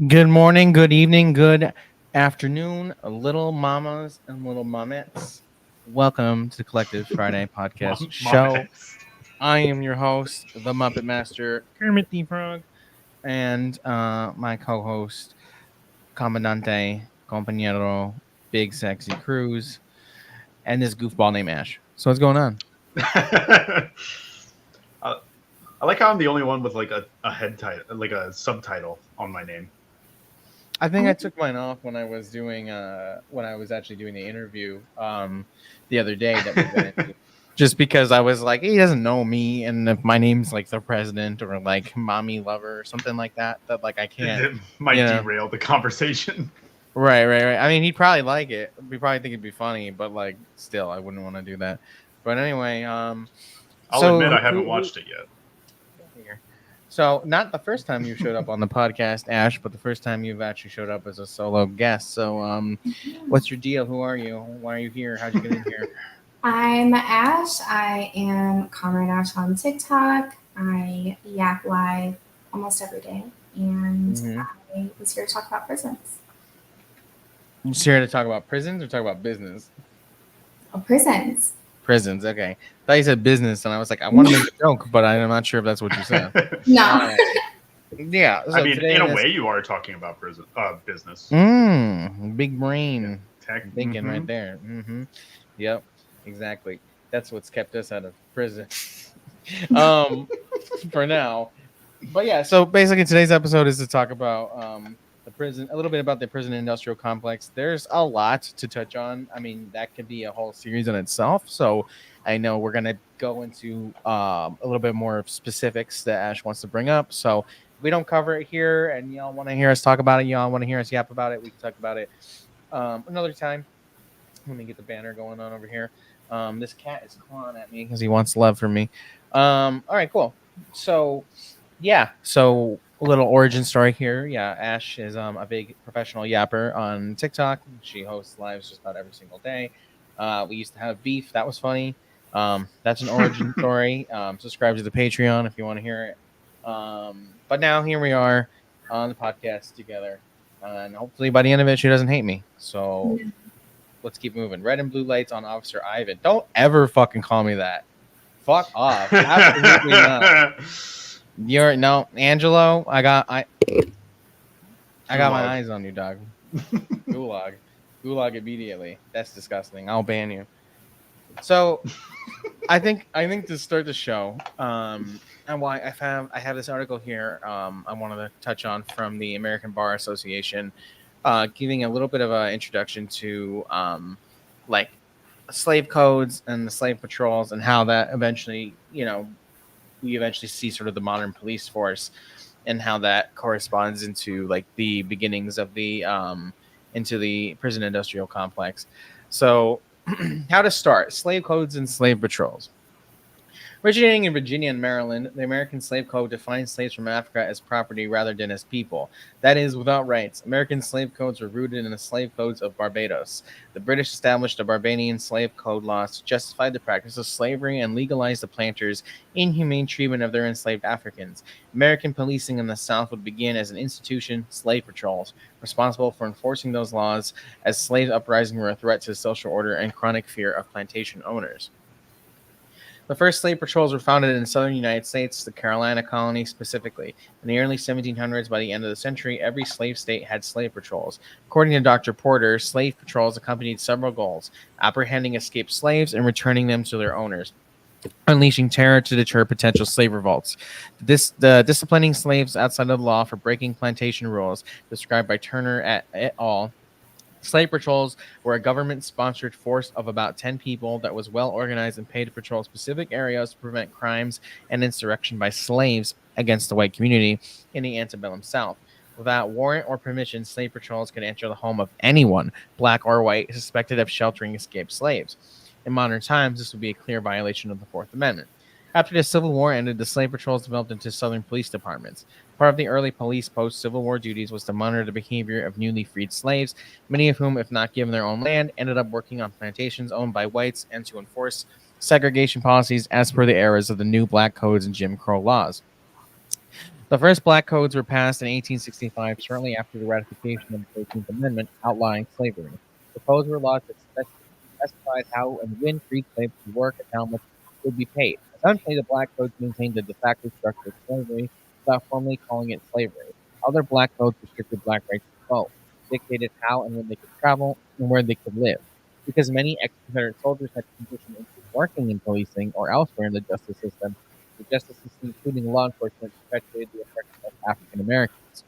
Good morning, good evening, good afternoon, little mamas and little mamettes. Welcome to the Collective Friday podcast My show. mess. I am your host, the Muppet Master, Kermit the Frog, and my co-host, Comandante, Compañero, Big Sexy Cruz, and this goofball named Ash. So what's going on? I, I like how I'm the only one with like a head title, like a subtitle on my name. I think I took mine off when I was doing when I was actually doing the interview the other day that we went into. Just because I was like, he doesn't know me, and if my name's like the president or like mommy lover or something like that, that like I can't, It you might know. derail the conversation. Right. I mean, he'd probably like it. We probably think it'd be funny, but like, still, I wouldn't want to do that. But anyway, I'll admit so I haven't watched it yet. here. So, not the first time you showed up on the podcast, Ash, but the first time you've actually showed up as a solo guest. So, what's your deal? Who are you? Why are you here? How'd you get in here? I'm Ash. I am Comrade Ash on TikTok. I yap live almost every day, and Mm-hmm. I was here to talk about prisons. You just here to talk about prisons or talk about business? Oh, prisons. Prisons, okay. I thought you said business, and I was like, I want to make a joke, but I'm not sure if that's what you said. No. Yeah. I So mean, today, in a way, you are talking about business. big brain Tech. thinking Mm-hmm. right there. Yep, exactly. That's what's kept us out of prison. um, for now. But yeah, so basically today's episode is to talk about the prison, a little bit about the prison industrial complex. There's a lot to touch on. I mean, that could be a whole series in itself. So I know we're gonna go into a little bit more of specifics that Ash wants to bring up. So if we don't cover it here, and y'all want to hear us talk about it, y'all want to hear us yap about it, we can talk about it another time. Let me get the banner going on over here. This cat is clawing at me because he wants love from me. All right, cool. So yeah, so a little origin story here. Yeah, Ash is a big professional yapper on TikTok. She hosts lives just about every single day. We used to have beef. That was funny. That's an origin story. Subscribe to the Patreon if you want to hear it. But now here we are on the podcast together, and hopefully by the end of it, she doesn't hate me. So let's keep moving. Red and blue lights on Officer Ivan. Don't ever fucking call me that. Fuck off. Absolutely not. You're no Angelo. I got my Gulag. eyes on you, dog. Gulag immediately. That's disgusting. I'll ban you. So I think to start the show, and why I have this article here. I wanted to touch on from the American Bar Association, giving a little bit of an introduction to like slave codes and the slave patrols and how that eventually, we eventually see sort of the modern police force and how that corresponds into like the beginnings of the into the prison industrial complex. So how to start slave codes and slave patrols. Originating in Virginia and Maryland, the American Slave Code defined slaves from Africa as property rather than as people. That is, without rights. American slave codes were rooted in the slave codes of Barbados. The British established the Barbadian slave code laws to justify the practice of slavery and legalize the planters' inhumane treatment of their enslaved Africans. American policing in the South would begin as an institution, slave patrols, responsible for enforcing those laws as slave uprisings were a threat to social order and chronic fear of plantation owners. The first slave patrols were founded in the southern United States, the Carolina colony specifically. In the early 1700s, by the end of the century, every slave state had slave patrols. According to Dr. Porter, slave patrols accompanied several goals: apprehending escaped slaves and returning them to their owners, unleashing terror to deter potential slave revolts. The disciplining slaves outside of the law for breaking plantation rules, described by Turner et al. Slave patrols were a government sponsored force of about 10 people that was well organized and paid to patrol specific areas to prevent crimes and insurrection by slaves against the white community in the antebellum South. Without warrant or permission, slave patrols could enter the home of anyone, black or white, suspected of sheltering escaped slaves. In modern times, this would be a clear violation of the Fourth Amendment. After the Civil War ended, the slave patrols developed into Southern police departments. Part of the early police post-Civil War duties was to monitor the behavior of newly freed slaves, many of whom, if not given their own land, ended up working on plantations owned by whites, and to enforce segregation policies as per the eras of the new black codes and Jim Crow laws. The first black codes were passed in 1865, shortly after the ratification of the 13th Amendment outlawing slavery. The codes were laws that specified how and when freed slaves could work and how much would be paid. Essentially, the black codes maintained the de facto structure of slavery without formally calling it slavery. Other black codes restricted black rights to vote, dictated how and when they could travel and where they could live. Because many ex-Confederate soldiers had transitioned into working in policing or elsewhere in the justice system, including law enforcement, perpetuated the oppression of African Americans.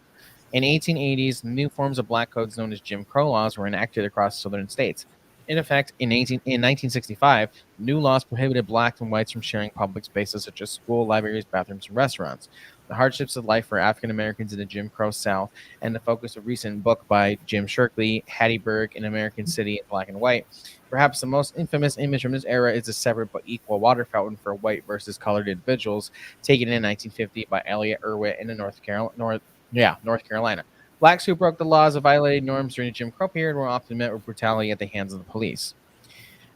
In 1880s, new forms of black codes known as Jim Crow laws were enacted across southern states. In effect, in 1965, new laws prohibited blacks and whites from sharing public spaces such as school, libraries, bathrooms, and restaurants. The hardships of life for African Americans in the Jim Crow South, and the focus of recent book by Jim Shirkley, Hattie Berg, An American City in Black and White. Perhaps the most infamous image from this era is the separate but equal water fountain for white versus colored individuals, taken in 1950 by Elliot Erwitt in the North Carolina. Blacks who broke the laws or violated norms during the Jim Crow period were often met with brutality at the hands of the police.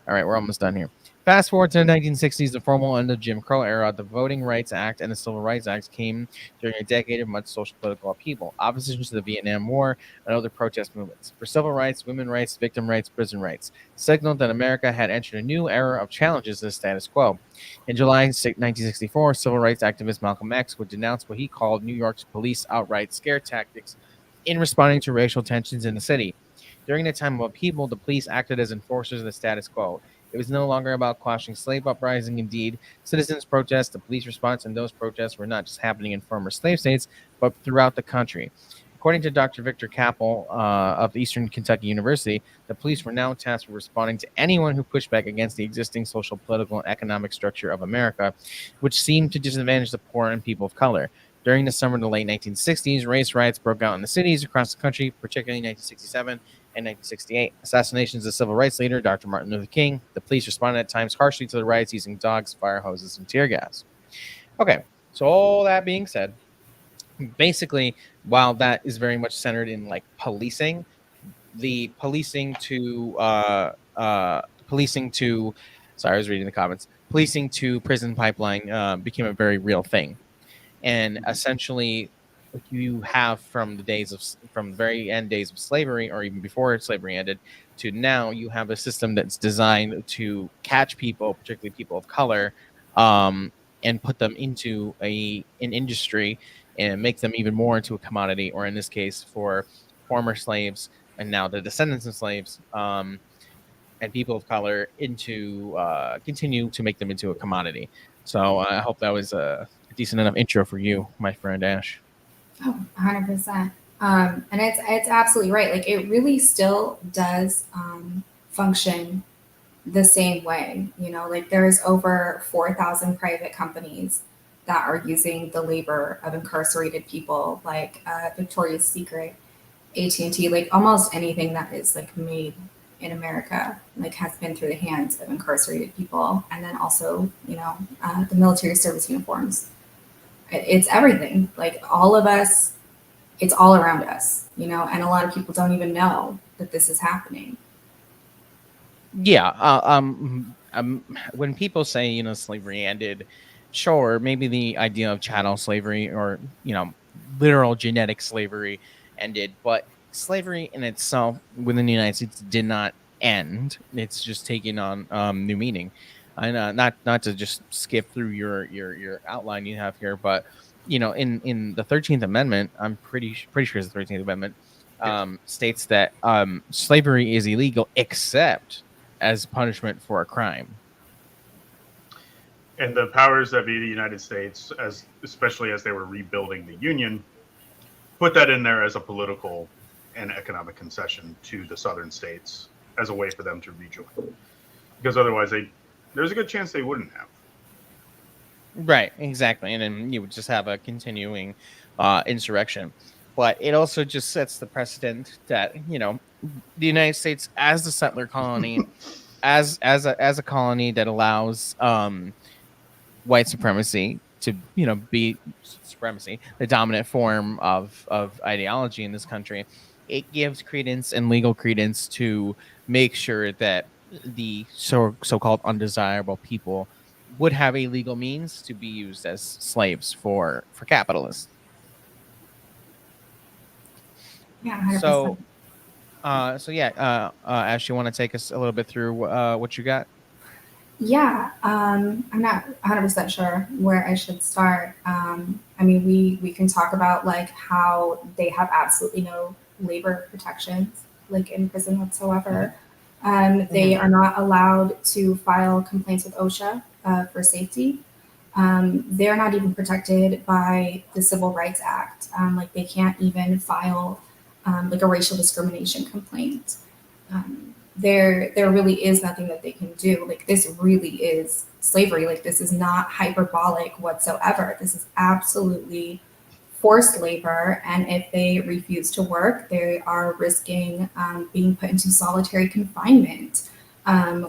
All right, we're almost done here. Fast forward to the 1960s, the formal end of the Jim Crow era. The Voting Rights Act and the Civil Rights Act came during a decade of much social political upheaval, opposition to the Vietnam War, and other protest movements. For civil rights, women's rights, victim rights, prison rights, signaled that America had entered a new era of challenges to the status quo. In July 1964, civil rights activist Malcolm X would denounce what he called New York's police outright scare tactics in responding to racial tensions in the city. During the time of upheaval, the police acted as enforcers of the status quo. It was no longer about quashing slave uprising. Indeed, citizens' protests, the police response, and those protests were not just happening in former slave states, but throughout the country. According to Dr. Victor Capel of Eastern Kentucky University, the police were now tasked with responding to anyone who pushed back against the existing social, political, and economic structure of America, which seemed to disadvantage the poor and people of color. During the summer of the late 1960s, race riots broke out in the cities across the country, particularly in 1967 and 1968. Assassinations of civil rights leader Dr. Martin Luther King. The police responded at times harshly to the riots using dogs, fire hoses, and tear gas. Okay, so all that being said, basically, while that is very much centered in like policing, the sorry, I was reading the comments. Policing to prison pipeline became a very real thing. And essentially what you have from the very end days of slavery, or even before slavery ended, to now, you have a system that's designed to catch people, particularly people of color, and put them into an industry and make them even more into a commodity, or in this case for former slaves and now the descendants of slaves, and people of color, into continue to make them into a commodity. So I hope that was a decent enough intro for you, my friend Ash. Oh, 100%. And it's absolutely right. Like it really still does function the same way. You know, like there's over 4,000 private companies that are using the labor of incarcerated people, like Victoria's Secret, AT&T, like almost anything that is like made in America, like has been through the hands of incarcerated people. And then also, you know, the military service uniforms. It's everything. Like all of us, it's all around us, you know, and a lot of people don't even know that this is happening. Yeah. When people say, slavery ended, sure, maybe the idea of chattel slavery or, literal genetic slavery ended, but slavery in itself within the United States did not end. It's just taking on new meaning. And not to just skip through your outline you have here, but in the 13th Amendment, I'm pretty sure it's the 13th Amendment, states that slavery is illegal except as punishment for a crime. And the powers that be, the United States, especially as they were rebuilding the Union, put that in there as a political and economic concession to the southern states as a way for them to rejoin. Because otherwise, there's a good chance they wouldn't have. Right, exactly. And then you would just have a continuing insurrection. But it also just sets the precedent that, the United States as the settler colony, as a colony that allows white supremacy to be supremacy, the dominant form of ideology in this country, it gives credence and legal credence to make sure that the so-called undesirable people would have a legal means to be used as slaves for capitalists. Yeah, 100%. So, Ash, you want to take us a little bit through what you got? Yeah, I'm not 100% sure where I should start. I mean, we can talk about like how they have absolutely no labor protections, like in prison whatsoever. They Mhm. are not allowed to file complaints with OSHA for safety. They're not even protected by the Civil Rights Act. Like they can't even file like a racial discrimination complaint. There really is nothing that they can do. Like this really is slavery. Like this is not hyperbolic whatsoever. This is absolutely forced labor, and if they refuse to work, they are risking being put into solitary confinement,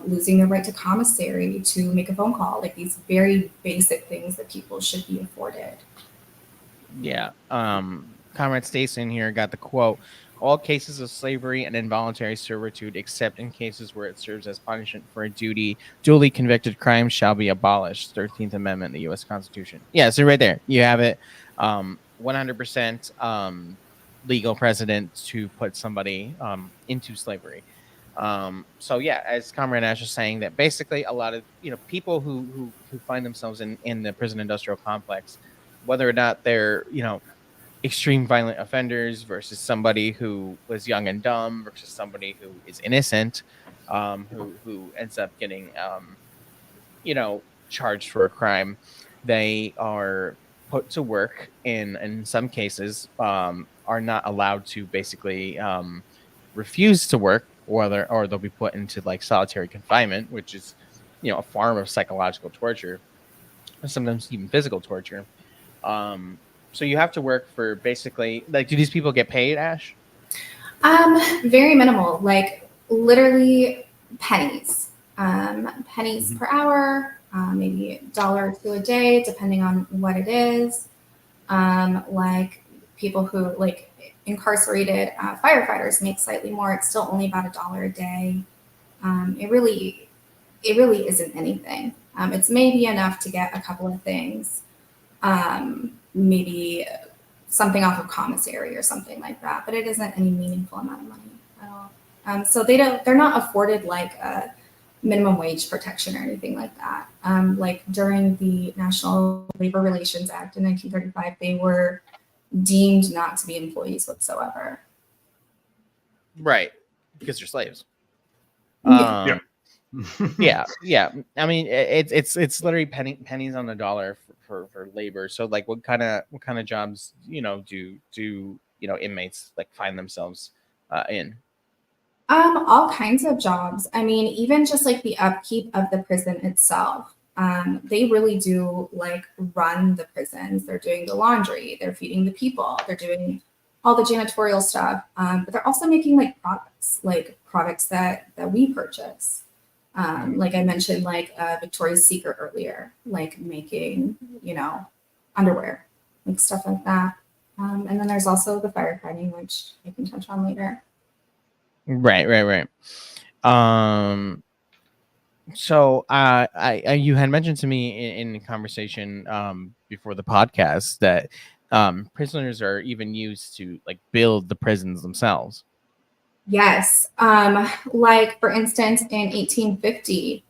losing their right to commissary, to make a phone call. Like these very basic things that people should be afforded. Yeah. Comrade Stason here got the quote: "All cases of slavery and involuntary servitude, except in cases where it serves as punishment for a duly convicted crime, shall be abolished." 13th Amendment of the U.S. Constitution. Yeah, so right there, you have it. 100% legal precedent to put somebody into slavery. So yeah, as Comrade Ash is saying, that basically a lot of people who find themselves in the prison industrial complex, whether or not they're extreme violent offenders versus somebody who was young and dumb versus somebody who is innocent, who ends up getting charged for a crime, they are put to work in some cases, are not allowed to basically refuse to work, or they'll be put into like solitary confinement, which is a form of psychological torture, sometimes even physical torture. So you have to work for basically, like, do these people get paid, Ash? Very minimal, like literally pennies, pennies Mhm. per hour, maybe a dollar or two a day, depending on what it is. Like people who like incarcerated firefighters make slightly more. It's still only about a dollar a day. It really isn't anything. It's maybe enough to get a couple of things, maybe something off of commissary or something like that, but it isn't any meaningful amount of money at all. So they're not afforded like a minimum wage protection or anything like that. Like during the National Labor Relations Act in 1935, they were deemed not to be employees whatsoever. Right, because they're slaves. Yeah. Yeah. Um, yeah. I mean, it's literally pennies on the dollar for labor. So like, what kind of jobs do inmates like find themselves in? All kinds of jobs. I mean, even just like the upkeep of the prison itself. They really do like run the prisons. They're doing the laundry, they're feeding the people, they're doing all the janitorial stuff. But they're also making like products that we purchase. Like I mentioned, like Victoria's Secret earlier, like making underwear, like stuff like that. And then there's also the firefighting, which I can touch on later. Right. Um, so you had mentioned to me in the conversation before the podcast that prisoners are even used to like build the prisons themselves. Yes. Like, for instance, in 1850,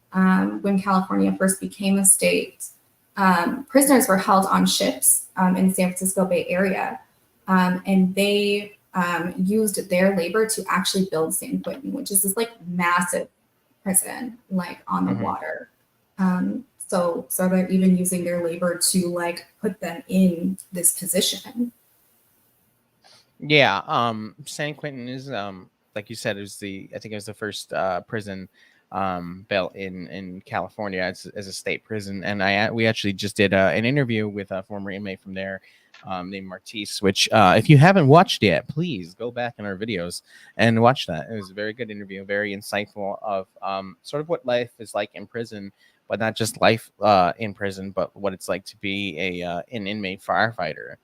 when California first became a state, prisoners were held on ships in the San Francisco Bay Area. And they used their labor to actually build San Quentin, which is this like massive prison, like on the Hmm. water. So they're even using their labor to like put them in this position. Yeah, San Quentin is like you said, I think it was the first prison built in California as a state prison, and we actually just did an interview with a former inmate from there named Martise, which if you haven't watched yet, please go back in our videos and watch that. It was a very good interview, very insightful of sort of what life is like in prison, but not just life in prison, but what it's like to be an inmate firefighter.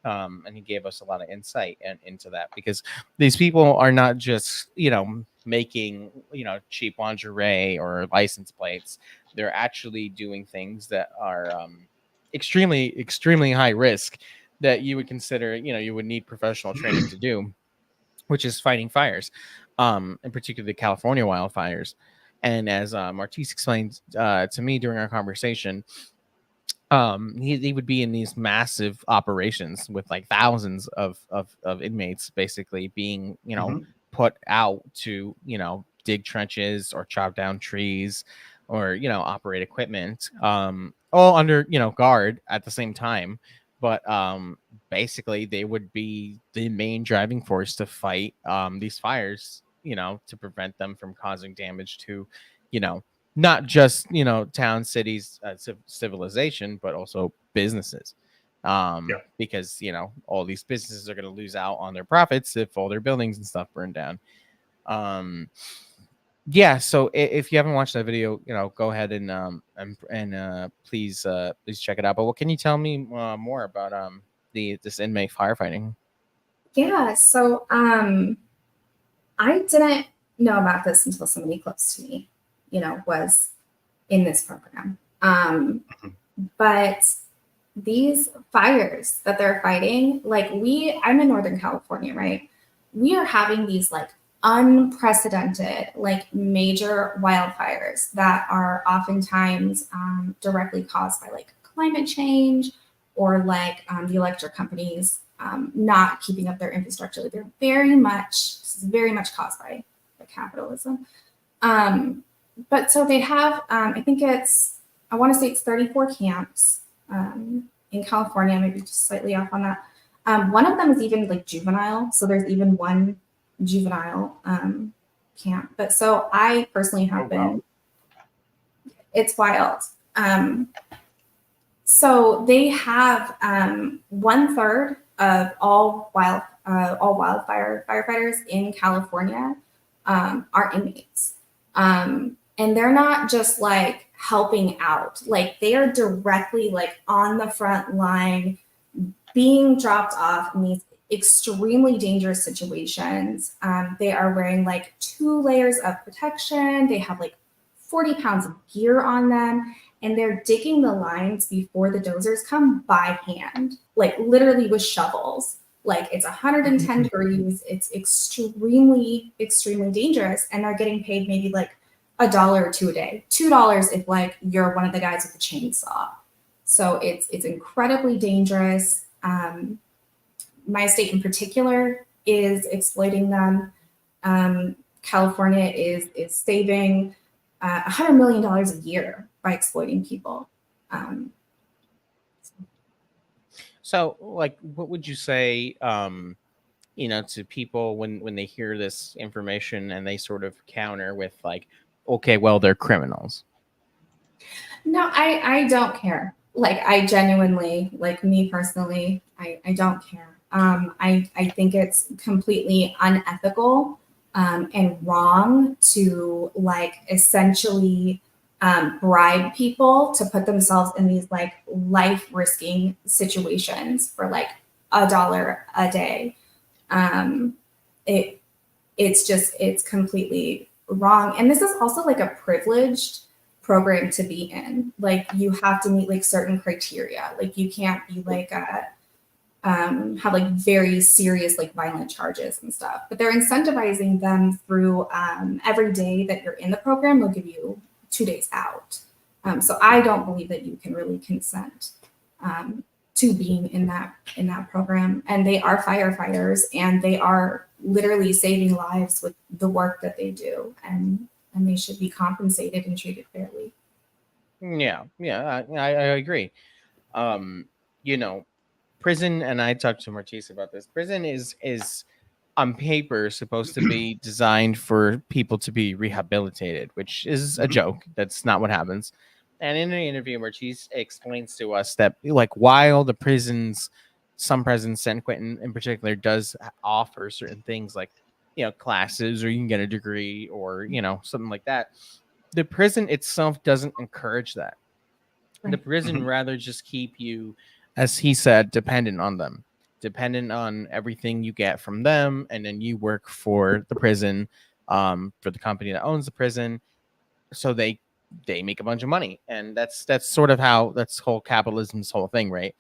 And he gave us a lot of insight into that, because these people are not just making cheap lingerie or license plates. They're actually doing things that are extremely high risk, that you would consider you would need professional training to do. which is fighting fires, in particular the California wildfires. And as Martise explained to me during our conversation, he would be in these massive operations with like thousands of inmates basically being, put out to, dig trenches or chop down trees or, operate equipment, all under, guard at the same time. But basically they would be the main driving force to fight these fires, to prevent them from causing damage to, you know, not just town, cities, civilization, but also businesses, Yeah. because all these businesses are going to lose out on their profits if all their buildings and stuff burn down. Yeah, so if you haven't watched that video, go ahead and please check it out. But what can you tell me more about this inmate firefighting? Yeah, so I didn't know about this until somebody close to me, was in this program. But these fires that they're fighting, like I'm in Northern California, right? We are having these like unprecedented, like major wildfires that are oftentimes directly caused by like climate change or like the electric companies not keeping up their infrastructure. Like, this is very much caused by capitalism. But so they have, I want to say it's 34 camps in California, maybe just slightly off on that. One of them is even like juvenile. So there's even one juvenile camp. But so I personally have been, it's wild. So they have 1/3 of all wildfire firefighters in California are inmates. And they're not just like helping out, like they are directly like on the front line being dropped off in these extremely dangerous situations. They are wearing like 2 layers of protection. They have like 40 pounds of gear on them, and they're digging the lines before the dozers come by hand, like literally with shovels. Like it's 110 degrees. It's extremely, extremely dangerous. And they're getting paid maybe like $1 or $2 a day, $2 if like you're one of the guys with the chainsaw. So it's incredibly dangerous. My state in particular is exploiting them. California is saving $100 million a year by exploiting people. So, like, what would you say, to people when they hear this information and they sort of counter with like, okay, well, they're criminals? No, I don't care. Like, I genuinely, like me personally, I don't care. I think it's completely unethical and wrong to like essentially bribe people to put themselves in these like life risking situations for like $1 a day. It's completely wrong. And this is also like a privileged program to be in. Like you have to meet like certain criteria. Like you can't be like have like very serious like violent charges and stuff. But they're incentivizing them through every day that you're in the program, they'll give you 2 days out. So I don't believe that you can really consent to being in that program. And they are firefighters, and they are literally saving lives with the work that they do, and they should be compensated and treated fairly. Yeah, I agree. Prison, and I talked to Martise about this. Prison is on paper supposed to be designed for people to be rehabilitated, which is a joke. That's not what happens. And in an interview, Martise explains to us that like while some prisons, San Quentin in particular, does offer certain things like classes, or you can get a degree, or something like that, the prison itself doesn't encourage that. Right. The prison rather just keep you, as he said, dependent on them, dependent on everything you get from them, and then you work for the prison, for the company that owns the prison, so they make a bunch of money. And that's sort of how that's whole capitalism's whole thing, right?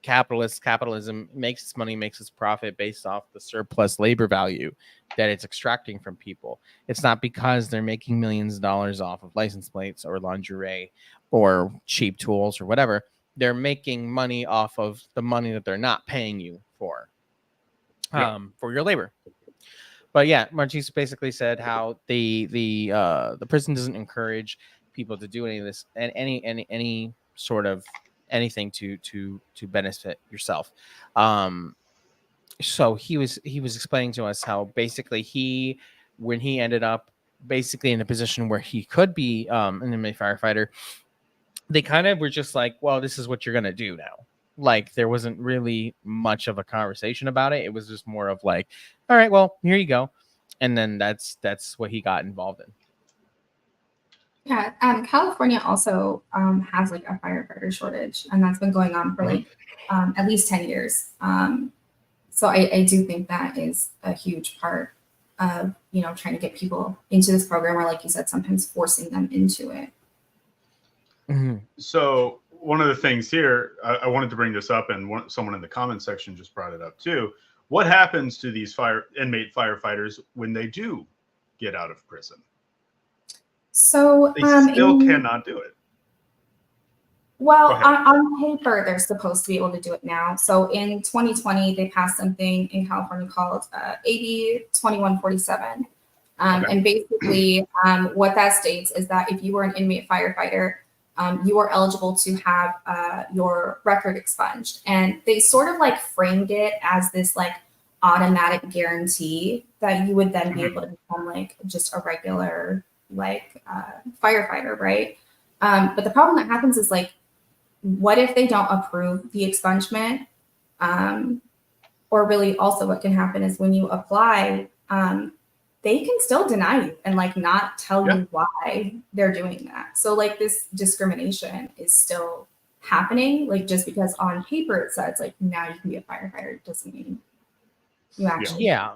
capitalism makes its money, makes its profit based off the surplus labor value that it's extracting from people. It's not because they're making millions of dollars off of license plates or lingerie or cheap tools or whatever. They're making money off of the money that they're not paying you for your labor. But yeah, Martise basically said how the prison doesn't encourage people to do any of this and any sort of anything to benefit yourself. So he was explaining to us how basically when he ended up basically in a position where he could be an inmate firefighter, they kind of were just like, well, this is what you're gonna do now. Like there wasn't really much of a conversation about it. It was just more of like, all right, well, here you go. And then that's what he got involved in. Yeah, California also has like a firefighter shortage, and that's been going on for like at least 10 years. So I do think that is a huge part of, you know, trying to get people into this program, or like you said, sometimes forcing them into it. Mm-hmm. So one of the things here, I wanted to bring this up, and someone in the comment section just brought it up too. What happens to these inmate firefighters when they do get out of prison? So they still cannot do it. Well, on paper, they're supposed to be able to do it now. So in 2020, they passed something in California called AB 2147. And basically, what that states is that if you were an inmate firefighter, you are eligible to have your record expunged. And they sort of like framed it as this like automatic guarantee that you would then be able to become like just a regular like firefighter, right? But the problem that happens is like, what if they don't approve the expungement? Or really also what can happen is when you apply, they can still deny you and like not tell you why they're doing that. So like this discrimination is still happening. Like just because on paper it says like now you can be a firefighter doesn't mean you actually. Yeah.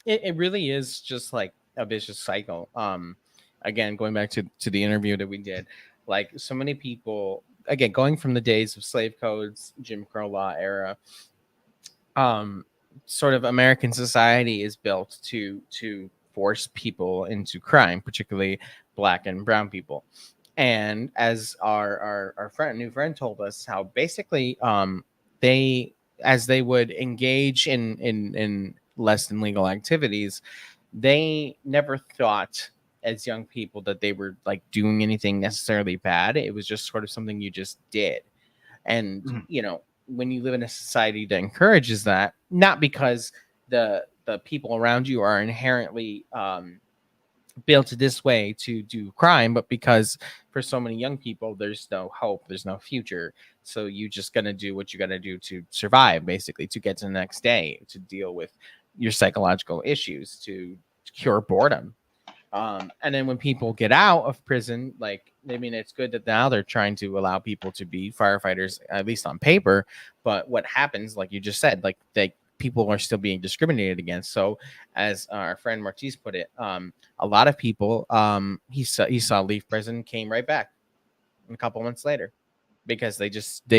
It really is just like a vicious cycle. Again, going back to the interview that we did, like so many people, again, going from the days of slave codes, Jim Crow law era, sort of American society is built to force people into crime, particularly Black and brown people. And as our new friend told us, how basically they would engage in less than legal activities, they never thought as young people that they were like doing anything necessarily bad. It was just sort of something you just did. And you know, when you live in a society that encourages that, not because the people around you are inherently built this way to do crime, but because for so many young people there's no hope, there's no future, so you just gonna do what you gotta do to survive, basically, to get to the next day, to deal with your psychological issues, to cure boredom. And then when people get out of prison, like, I mean, it's good that now they're trying to allow people to be firefighters, at least on paper. But what happens, like you just said, like people are still being discriminated against. So as our friend Martise put it, a lot of people he saw leave prison, came right back a couple months later because they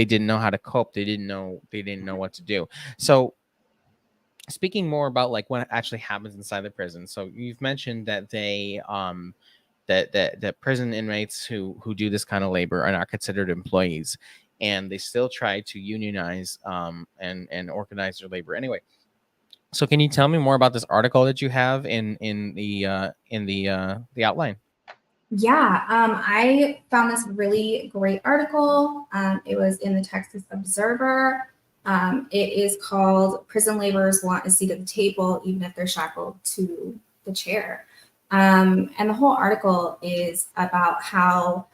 didn't know how to cope. They didn't know what to do. So speaking more about like what actually happens inside the prison. So you've mentioned that they that prison inmates who do this kind of labor are not considered employees, and they still try to unionize and organize their labor anyway. So can you tell me more about this article that you have in the outline? Yeah, I found this really great article. It was in the Texas Observer. It is called "Prison Laborers Want a Seat at the Table, Even if They're Shackled to the Chair." And the whole article is about how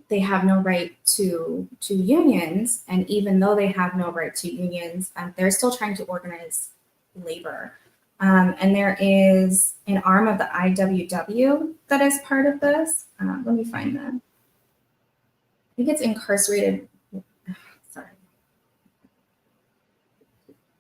they have no right to unions, and even though they have no right to unions, they're still trying to organize labor. And there is an arm of the IWW that is part of this. Let me find that. I think it's incarcerated. Sorry.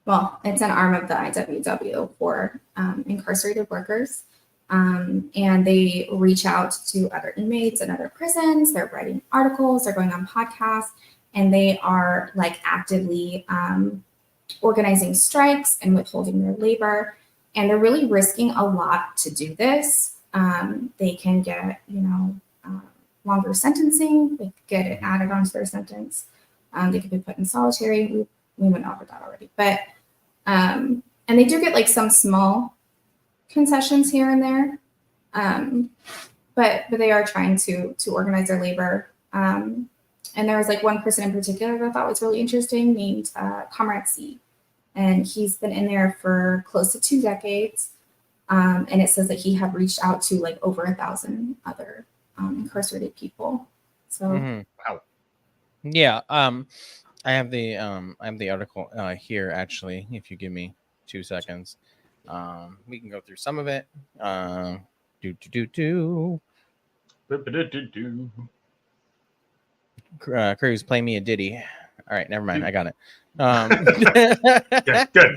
Well, it's an arm of the IWW for incarcerated workers. And they reach out to other inmates and other prisons. They're writing articles, they're going on podcasts, and they are like actively organizing strikes and withholding their labor, and they're really risking a lot to do this. They can get, longer sentencing. They could get it added onto their sentence. They could be put in solitary. We went over that already, but and they do get like some small concessions here and there, but they are trying to organize their labor. And there was like one person in particular that I thought was really interesting, named Comrade C, and he's been in there for close to 2 decades. And it says that he had reached out to like over 1,000 other incarcerated people. So Wow. Yeah. I have the article here actually. If you give me 2 seconds, we can go through some of it. Cruz, play me a ditty. All right, never mind. I got it. Good.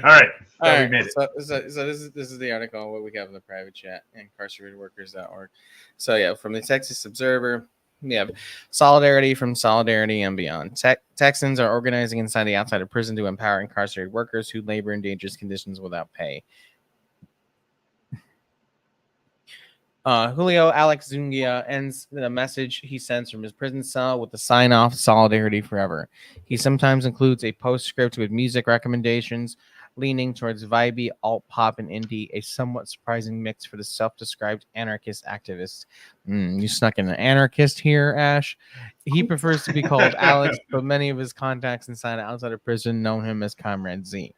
All right. All right. We made it. So this is the article what we have in the private chat, incarceratedworkers.org. So yeah, from the Texas Observer, we have solidarity from Solidarity and Beyond. Texans are organizing inside the outside of prison to empower incarcerated workers who labor in dangerous conditions without pay. Julio Alex Zungia ends the message he sends from his prison cell with the sign off Solidarity Forever. He sometimes includes a postscript with music recommendations leaning towards vibey, alt pop, and indie, a somewhat surprising mix for the self-described anarchist activist. You snuck in an anarchist here, Ash. He prefers to be called Alex, but many of his contacts inside and outside of prison know him as Comrade Z.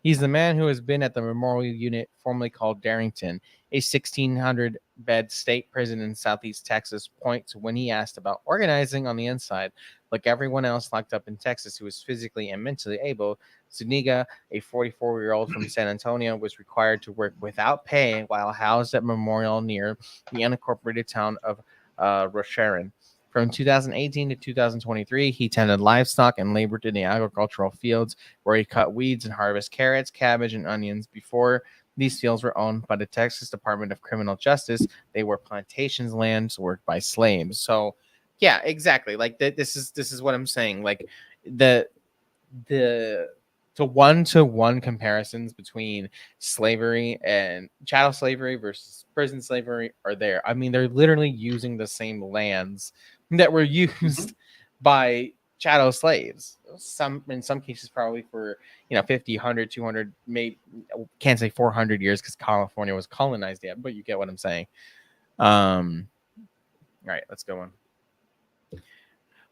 He's the man who has been at the memorial unit formerly called Darrington, a 1,600-bed state prison in southeast Texas, points when he asked about organizing on the inside. Like everyone else locked up in Texas who is physically and mentally able, Zuniga, a 44-year-old from San Antonio, was required to work without pay while housed at Memorial near the unincorporated town of Rocheron. From 2018 to 2023, he tended livestock and labored in the agricultural fields where he cut weeds and harvested carrots, cabbage, and onions. Before these fields were owned by the Texas Department of Criminal Justice, they were plantations lands worked by slaves. So, yeah, exactly. Like this is what I'm saying. Like the one-to-one comparisons between slavery and chattel slavery versus prison slavery are there. I mean, they're literally using the same lands that were used by chattel slaves. In some cases probably for 50, 100, 200, maybe can't say 400 years because California was colonized yet, but you get what I'm saying. All right, let's go on.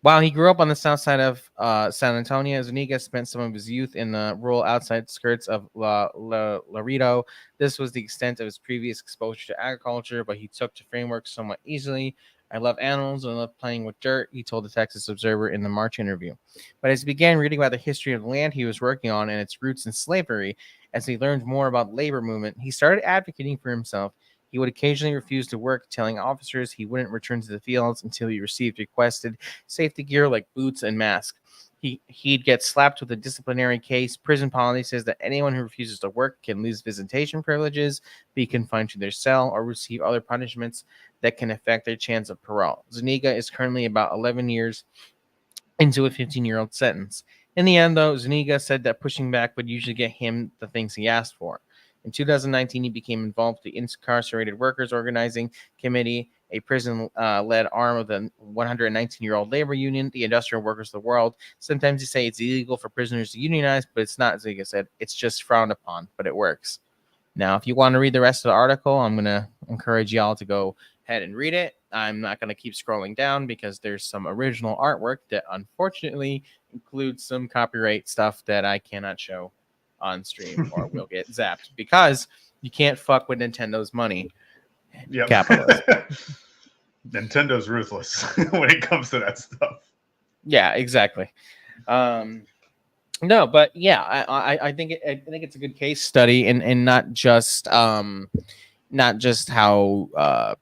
While he grew up on the south side of San Antonio, Zuniga spent some of his youth in the rural outside skirts of Laredo. This was the extent of his previous exposure to agriculture, but he took to frameworks somewhat easily. I love animals and I love playing with dirt, he told the Texas Observer in the March interview. But as he began reading about the history of the land he was working on and its roots in slavery, as he learned more about labor movement, he started advocating for himself. He would occasionally refuse to work, telling officers he wouldn't return to the fields until he received requested safety gear like boots and masks. He'd get slapped with a disciplinary case. Prison policy says that anyone who refuses to work can lose visitation privileges, be confined to their cell, or receive other punishments that can affect their chance of parole. Zuniga is currently about 11 years into a 15-year-old sentence. In the end, though, Zuniga said that pushing back would usually get him the things he asked for. In 2019, he became involved with the Incarcerated Workers Organizing Committee, a prison-led arm of the 119-year-old labor union, the Industrial Workers of the World. Sometimes you say it's illegal for prisoners to unionize, but it's not, as Zuniga said. It's just frowned upon, but it works. Now, if you want to read the rest of the article, I'm going to encourage y'all to go ahead and read it. I'm not going to keep scrolling down because there's some original artwork that unfortunately includes some copyright stuff that I cannot show on stream or will get zapped because you can't fuck with Nintendo's money. Yep. Capitalist. Nintendo's ruthless when it comes to that stuff. Yeah, exactly. No, but yeah, I think it's a good case study, and not just how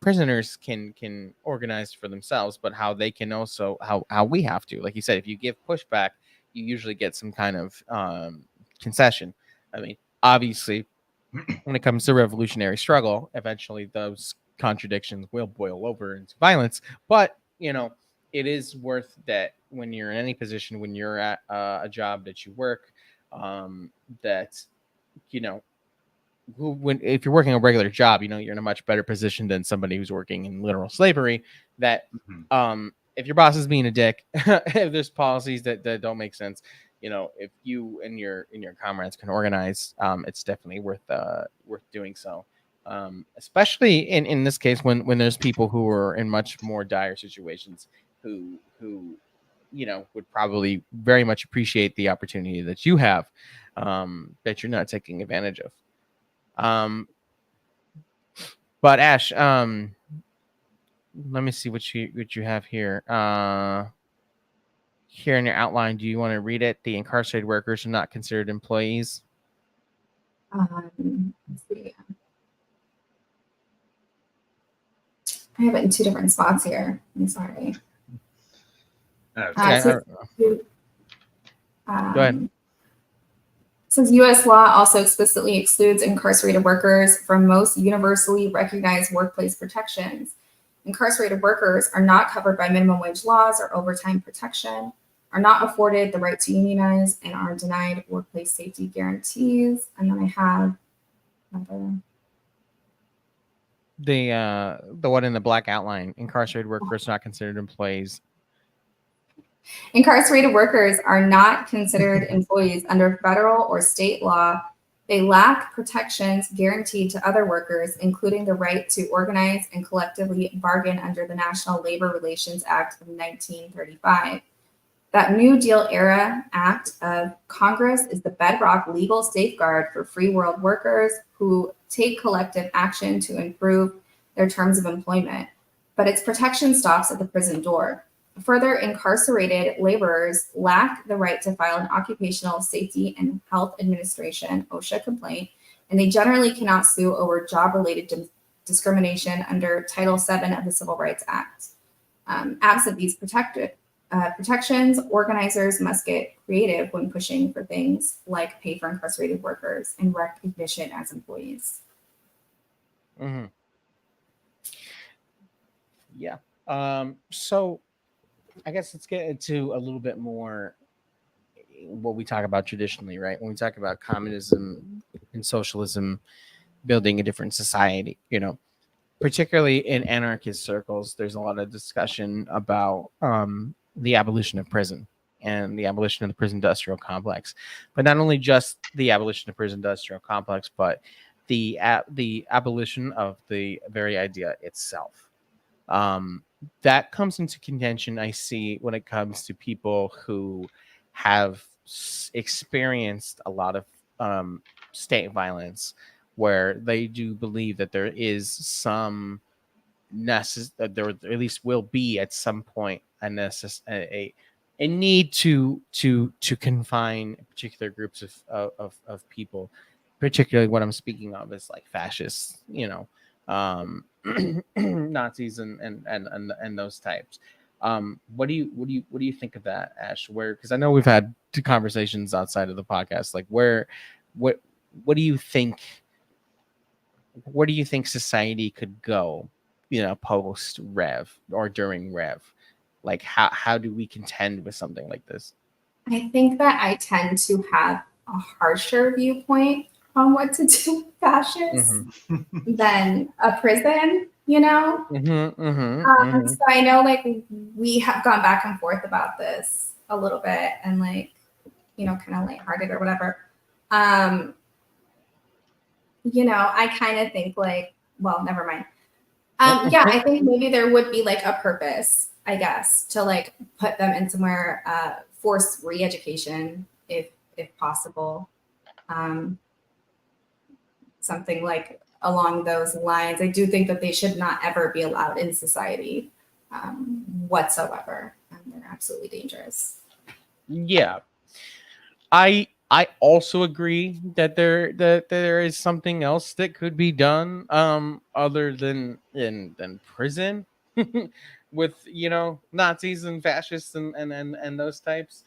prisoners can organize for themselves, but how they can also how we have to. Like you said, if you give pushback, you usually get some kind of concession. I mean, obviously, when it comes to revolutionary struggle, eventually those contradictions will boil over into violence. But it is worth that when you're in any position, when you're at a job that you work, that you know if you're working a regular job, you're in a much better position than somebody who's working in literal slavery. That if your boss is being a dick, if there's policies that don't make sense, if you and your comrades can organize, it's definitely worth doing so. Especially in this case when there's people who are in much more dire situations who would probably very much appreciate the opportunity that you have, that you're not taking advantage of. But Ash, let me see what you have here. Here in your outline, do you want to read it? The incarcerated workers are not considered employees. Let's see. I have it in two different spots here. I'm sorry. Okay. Go ahead. Since U.S. law also explicitly excludes incarcerated workers from most universally recognized workplace protections, incarcerated workers are not covered by minimum wage laws or overtime protection, are not afforded the right to unionize, and are denied workplace safety guarantees. And then I have another. The one in the black outline: incarcerated workers not considered employees. Incarcerated workers are not considered employees under federal or state law. They lack protections guaranteed to other workers, including the right to organize and collectively bargain under the National Labor Relations Act of 1935. That New Deal era act of Congress is the bedrock legal safeguard for free world workers who take collective action to improve their terms of employment. But its protection stops at the prison door. Further, incarcerated laborers lack the right to file an Occupational Safety and Health Administration (OSHA) complaint, and they generally cannot sue over job-related discrimination under Title VII of the Civil Rights Act. Absent these protections, organizers must get creative when pushing for things like pay for incarcerated workers and recognition as employees. Mm-hmm. Yeah. So I guess let's get into a little bit more what we talk about traditionally, right? When we talk about communism and socialism, building a different society, particularly in anarchist circles, there's a lot of discussion about the abolition of prison and the abolition of the prison industrial complex. But not only just the abolition of prison industrial complex, but the abolition of the very idea itself. That comes into contention, I see, when it comes to people who have experienced a lot of state violence, where they do believe that there is some that there at least will be at some point a need to confine particular groups of people. Particularly, what I'm speaking of is like fascists, Nazis and those types. What do you think of that, Ash? Because I know we've had two conversations outside of the podcast. Like, what do you think? Where do you think society could go, post Rev or during Rev? Like, how do we contend with something like this? I think that I tend to have a harsher viewpoint on what to do with fascists than a prison, So I know, like, we have gone back and forth about this a little bit and, like, kind of lighthearted or whatever. I kind of think, like, well, never mind. Yeah, I think maybe there would be, like, a purpose, I guess, to, like, put them in somewhere, force re-education if possible. Something like along those lines. I do think that they should not ever be allowed in society whatsoever. They're absolutely dangerous. Yeah, I also agree that there is something else that could be done, other than prison, with Nazis and fascists and those types.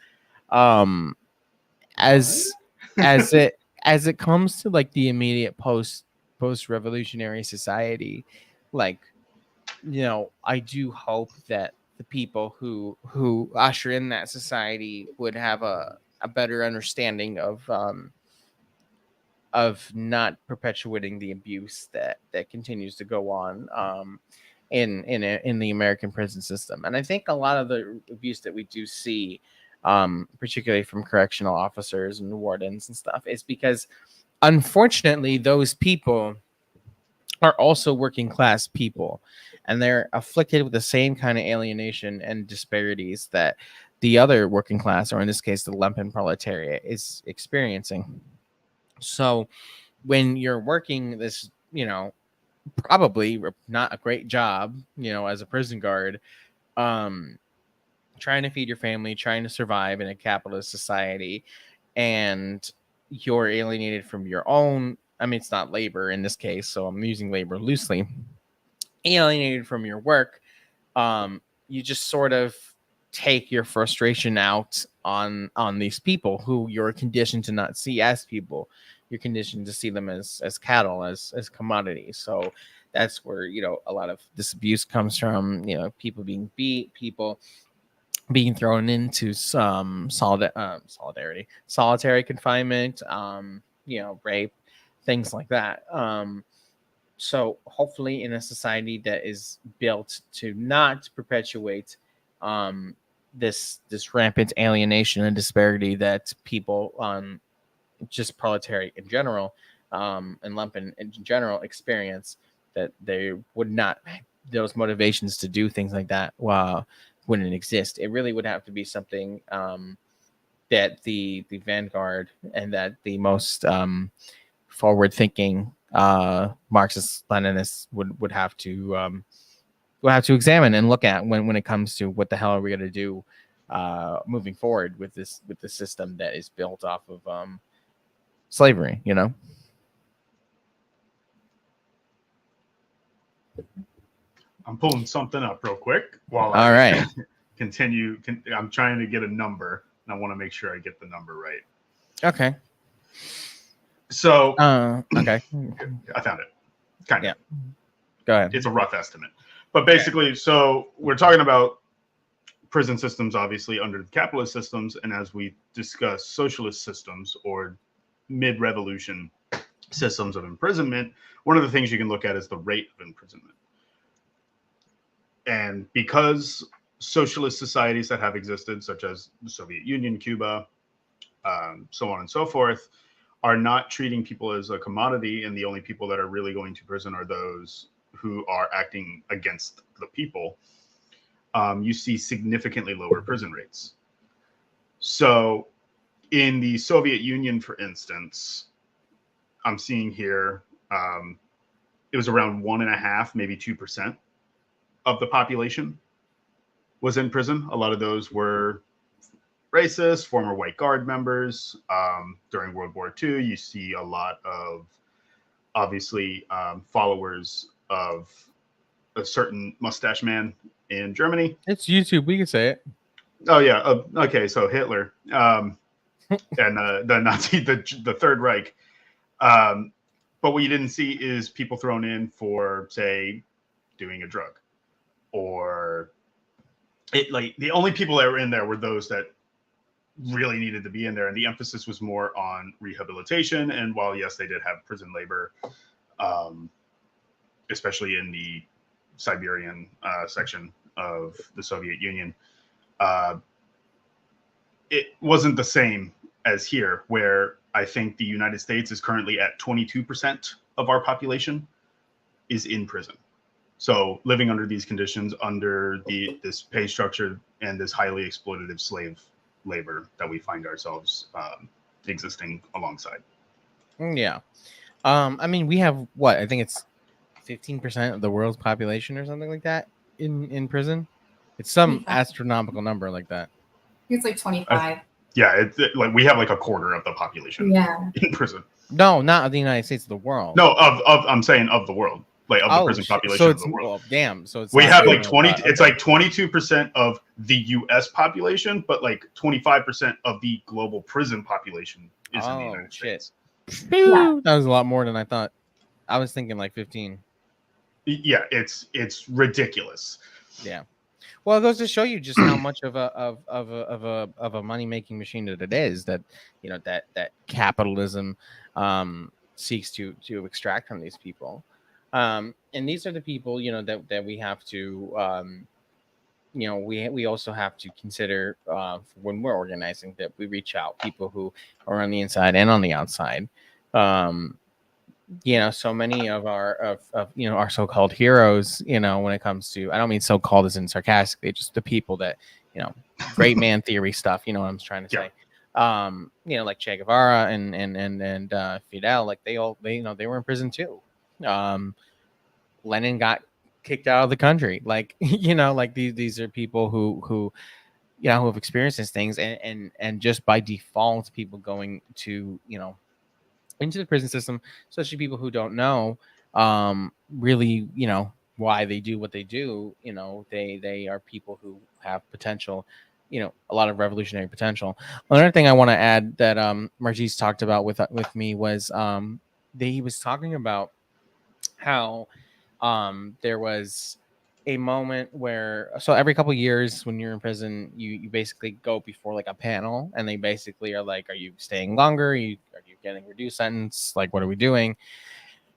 As it comes to like the immediate post revolutionary society, like, I do hope that the people who usher in that society would have a better understanding of not perpetuating the abuse that continues to go on in the American prison system. And I think a lot of the abuse that we do see, particularly from correctional officers and wardens and stuff, is because unfortunately those people are also working class people, and they're afflicted with the same kind of alienation and disparities that the other working class, or in this case the lumpen proletariat, is experiencing. So when you're working this, probably not a great job, as a prison guard, um, trying to feed your family, trying to survive in a capitalist society, and you're alienated from your own, I mean, it's not labor in this case, so I'm using labor loosely, alienated from your work, you just sort of take your frustration out on these people who you're conditioned to not see as people. You're conditioned to see them as cattle, as commodities. So that's where a lot of this abuse comes from. People being beat, people being thrown into some solitary confinement, rape, things like that. So hopefully in a society that is built to not perpetuate this rampant alienation and disparity that people just proletariat in general, and lumpen in general experience, that they would not, those motivations to do things like that wouldn't exist. It really would have to be something that the vanguard and that the most forward thinking Marxist Leninists would have to examine and look at when it comes to what the hell are we going to do moving forward with this system that is built off of slavery. I'm pulling something up real quick while All right. continue. I'm trying to get a number, and I want to make sure I get the number right. Okay. So, okay. I found it. Kind of. Yeah. Go ahead. It's a rough estimate. But basically, so we're talking about prison systems, obviously, under the capitalist systems. And as we discuss socialist systems or mid-revolution systems of imprisonment, one of the things you can look at is the rate of imprisonment. And because socialist societies that have existed, such as the Soviet Union, Cuba, so on and so forth, are not treating people as a commodity, and the only people that are really going to prison are those who are acting against the people, you see significantly lower prison rates. So in the Soviet Union, for instance, I'm seeing here, it was around 1.5%, maybe 2% of the population was in prison. A lot of those were racist, former white guard members. During World War II, you see a lot of, obviously, followers of a certain mustache man in Germany. It's YouTube. We can say it. Oh, yeah. Okay, so Hitler and the Nazi, the Third Reich. But what you didn't see is people thrown in for, say, doing a drug. Or the only people that were in there were those that really needed to be in there, and the emphasis was more on rehabilitation. And while yes, they did have prison labor, especially in the Siberian section of the Soviet Union, it wasn't the same as here, where I think the United States is currently at 22% of our population is in prison. So living under these conditions, under this pay structure and this highly exploitative slave labor that we find ourselves existing alongside. Yeah. I mean, we have what? I think it's 15% of the world's population or something like that in prison. It's some astronomical number like that. It's like 25. Yeah, like we have like a quarter of the population in prison. No, not of the United States, of the world. No, of I'm saying of the world. Like of the prison population of the world. Well, damn. So we have like 20. It's like 22% of the U.S. population, but like 25% of the global prison population is in the United States. Yeah. That was a lot more than I thought. I was thinking like 15. Yeah, it's ridiculous. Yeah. Well, it goes to show you just how much of a money making machine that it is, that that capitalism seeks to extract from these people, and these are the people that we have to we also have to consider when we're organizing, that we reach out people who are on the inside and on the outside. Um, so many of our our so-called heroes, when it comes to, I don't mean so-called as in sarcastically, just the people that, great man theory stuff, what I'm trying to Yeah. say. Like Che Guevara and Fidel, like they were in prison too. Lenin got kicked out of the country. Like, like these are people who who have experienced these things, and just by default, people going to, into the prison system, especially people who don't know really, why they do what they do. They are people who have potential, a lot of revolutionary potential. Another thing I want to add that Margis talked about with me was he was talking about how there was a moment where, so every couple of years when you're in prison, you basically go before like a panel, and they basically are like, are you staying longer, are you getting reduced sentence, like what are we doing?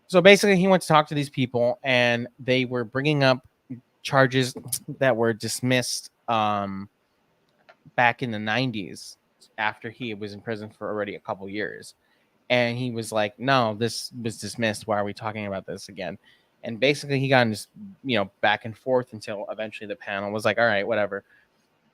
So basically he went to talk to these people, and they were bringing up charges that were dismissed back in the 90s, after he was in prison for already a couple years. And he was like, no, this was dismissed, why are we talking about this again? And basically he got in this, back and forth, until eventually the panel was like, all right, whatever.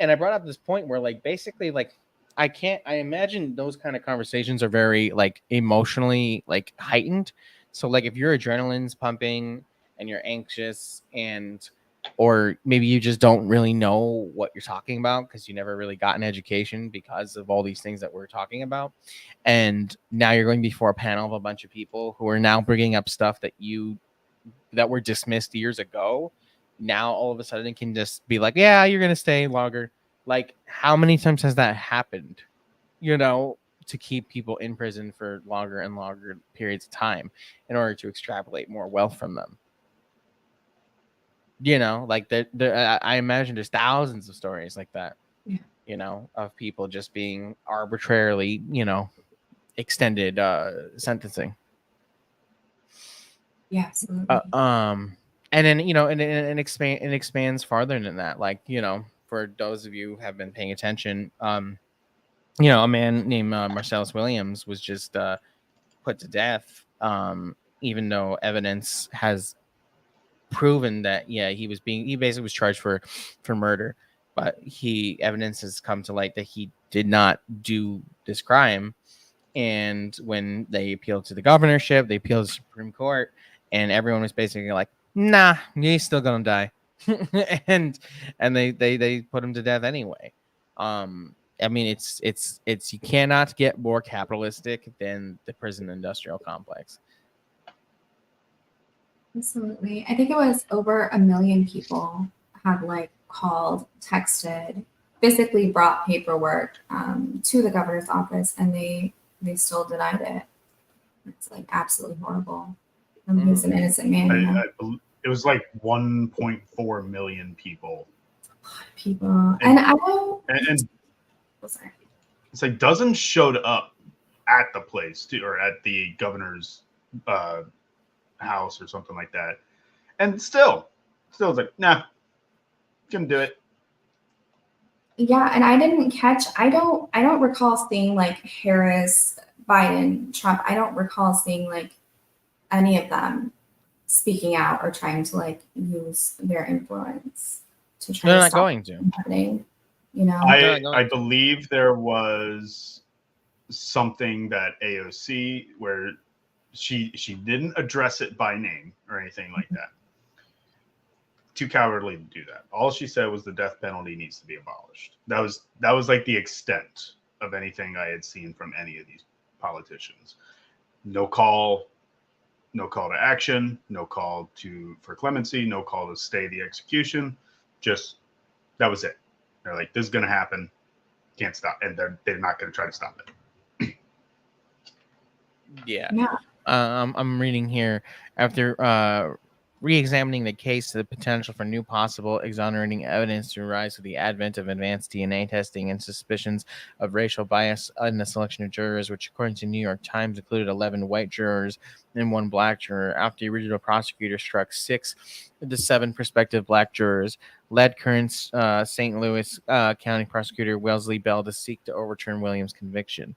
And I brought up this point where, like, basically, like, I imagine those kind of conversations are very, like, emotionally, like, heightened. So like if your adrenaline's pumping and you're anxious, and or maybe you just don't really know what you're talking about because you never really got an education because of all these things that we're talking about, and now you're going before a panel of a bunch of people who are now bringing up stuff that were dismissed years ago. Now all of a sudden it can just be like, yeah, you're gonna stay longer. Like, how many times has that happened, to keep people in prison for longer and longer periods of time in order to extrapolate more wealth from them? Like I imagine there's thousands of stories like that. Yeah. Of people just being arbitrarily, extended sentencing. Yeah, absolutely. And then, and expands farther than that. Like, for those of you who have been paying attention, a man named Marcellus Williams was just put to death, even though evidence has proven that, yeah, he basically was charged for murder, but evidence has come to light that he did not do this crime. And when they appealed to the governorship, they appealed to the Supreme Court, and everyone was basically like, nah, he's still gonna die. and they put him to death anyway. I mean, it's you cannot get more capitalistic than the prison industrial complex. Absolutely. I think it was over 1 million people had like called, texted, physically brought paperwork to the governor's office, and they still denied it. It's like absolutely horrible. He's an innocent man. It was like 1.4 million people. People, and I don't. And Oh, sorry. it's like dozens showed up at the place too, or at the governor's house or something like that, and still it's like, nah, couldn't do it. Yeah, and I didn't catch. I don't recall seeing like Harris, Biden, Trump. I don't recall seeing like any of them speaking out or trying to like use their influence to try They're to not stop going it to. from happening. I believe there was something that AOC where she didn't address it by name or anything like that. Too cowardly to do that. All she said was the death penalty needs to be abolished. That was like the extent of anything I had seen from any of these politicians. No call to action, no call for clemency, no call to stay the execution. Just that was it. They're like, this is going to happen. Can't stop. And they're not going to try to stop it. Yeah. Yeah. I'm reading here after re-examining the case to the potential for new possible exonerating evidence to arise with the advent of advanced DNA testing and suspicions of racial bias in the selection of jurors, which according to New York Times included 11 white jurors and 1 black juror, after the original prosecutor struck 6 of the 7 prospective black jurors, led current St. Louis County Prosecutor Wellesley Bell to seek to overturn Williams' conviction.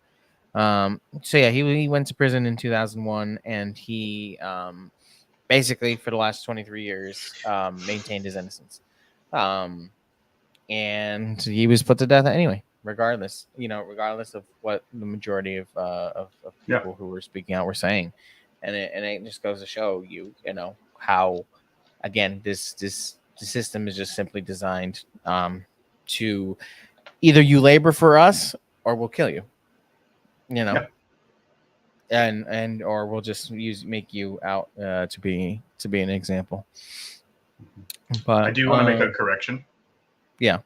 So yeah, he went to prison in 2001, and he basically for the last 23 years maintained his innocence, and he was put to death anyway, regardless of what the majority of people who were speaking out were saying. And it just goes to show you know how, again, this system is just simply designed to either you labor for us or we'll kill you, you know. And or we'll just make you out to be an example. But I do want to make a correction. Yeah.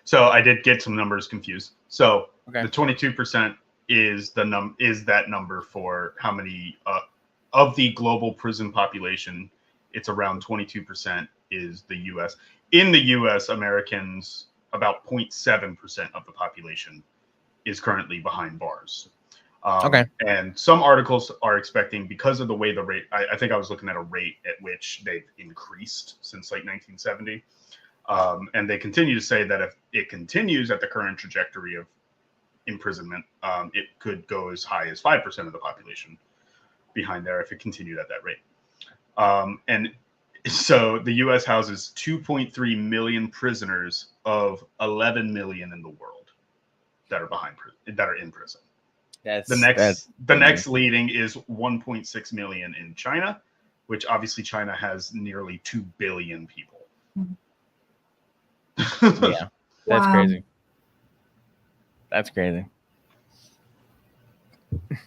So I did get some numbers confused. So okay. The 22% is that number for how many of the global prison population. It's around 22% is the U.S. In the U.S., Americans, about 0.7% of the population is currently behind bars. Okay. And some articles are expecting, because of the way the rate, I think I was looking at a rate at which they've increased since like 1970. And they continue to say that if it continues at the current trajectory of imprisonment, it could go as high as 5% of the population behind there if it continued at that rate. And so the U.S. houses 2.3 million prisoners of 11 million in the world that are in prison. The next leading is 1.6 million in China, which obviously China has nearly 2 billion people. Yeah, that's crazy. That's crazy. I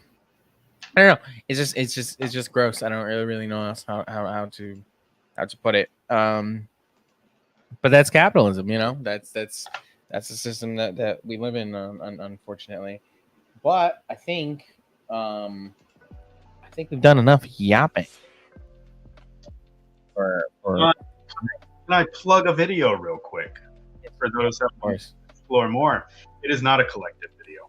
don't know. It's just gross. I don't really know how to put it. But that's capitalism, you know. That's the system that we live in, unfortunately. But I think we've done enough yapping. Can I plug a video real quick for those that want to explore more? It is not a Kollectiv video.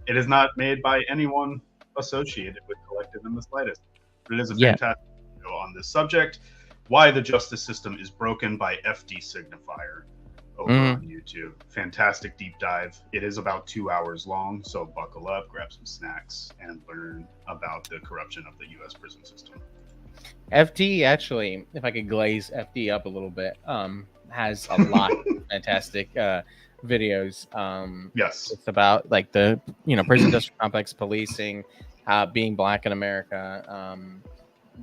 It is not made by anyone associated with Kollectiv in the slightest. But it is a fantastic video on this subject: why the justice system is broken, by FD Signifier, over on YouTube. Fantastic deep dive. It is about 2 hours long, so buckle up, grab some snacks, and learn about the corruption of the U.S. prison system. FD, actually, if I could glaze FD up a little bit, has a lot of fantastic videos. Yes, it's about like the prison industrial complex, policing, being black in America,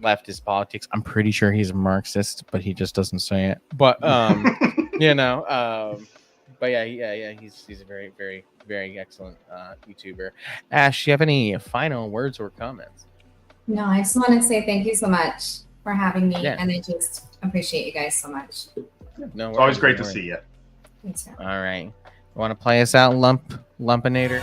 leftist politics. I'm pretty sure he's a Marxist, but he just doesn't say it. But but yeah, he's a very, very, very excellent YouTuber. Ash, do you have any final words or comments? No, I just want to say thank you so much for having me, and I just appreciate you guys so much. No, it's always great to see you. You too. All right, want to play us out, Lumpinator?